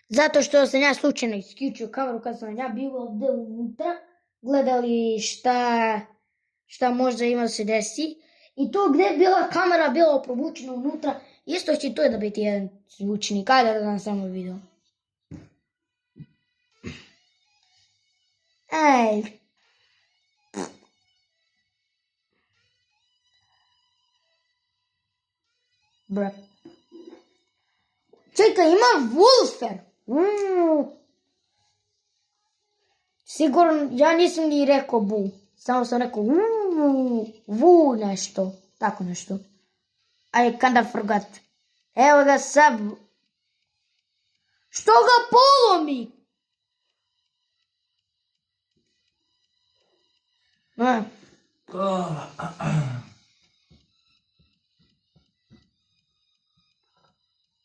Zato što sam ja slučajno isključio kameru kad sam ja bio ovdje unutra, gledali šta možda ima se desi. I to gdje je bila kamera bila provučena unutra, isto će to da biti jedan zvučnik. Ajde da nam samo video. Ej. Bra. Čekaj, ima Wolfer. Sigurno, ja nisam ni rekao bu. Samo sam rekao vu nešto. Tako nešto. I kinda forgot. Evo ga sad. Što ga polomi?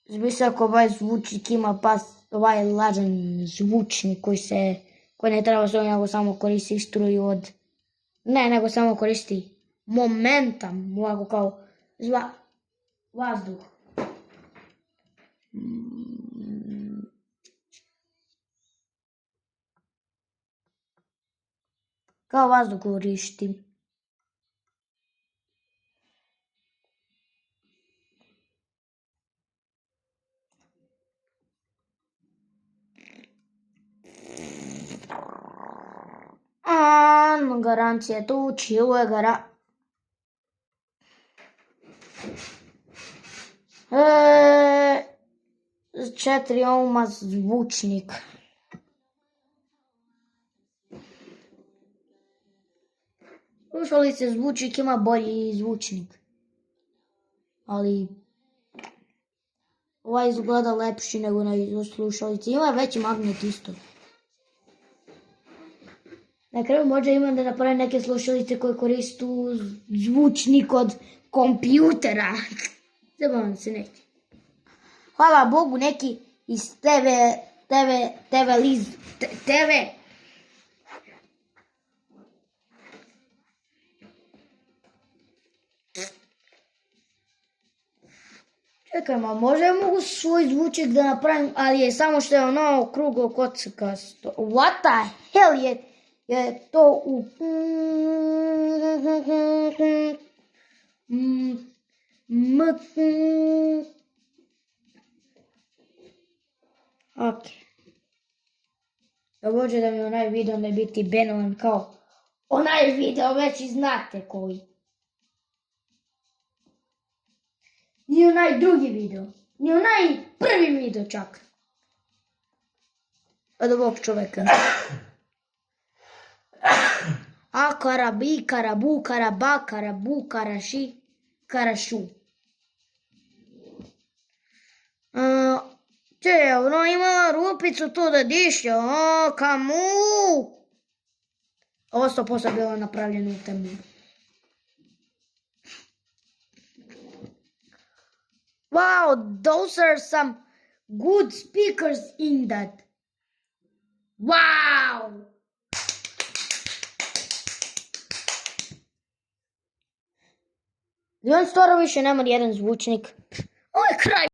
Zmisli ako ovaj zvučnik ima ovaj lažan zvučnik koji ne treba zove, nego samo koristi struju od... Ne, nego samo koristi momentum, ovako kao vazduh. Kao vazduh koristi. Garancija tu, čilo je 4 ohma zvučnik. Slušalice zvučnik ima bolji zvučnik. Ali ovaj izgleda lepši nego na slušalice. Ima veći magnet isto. Na kraju možda imam da napravim neke slušalice koje koristu zvučnik od kompjutera. Zabavam se neki. Hvala Bogu neki iz TV. Čekaj, možda ja mogu svoj zvučnik da napravim, ali je samo što je ono okruglo kockakasto. What the hell je to u... Ok. Dođe da mi onaj video ne biti banovan kao onaj video, već i znate koji. Ni onaj drugi video. Ni onaj prvi video čak. Od ovog čoveka. A karabi, karabu, karaba, karabu, karaši, karašu. Ono imala rupicu tu da diše, kamu? Ovo 100% bilo napravljeno u temnu. Wow, those are some good speakers in that. Wow! I on stvarno više nema jedan zvučnik. Ovo je kraj.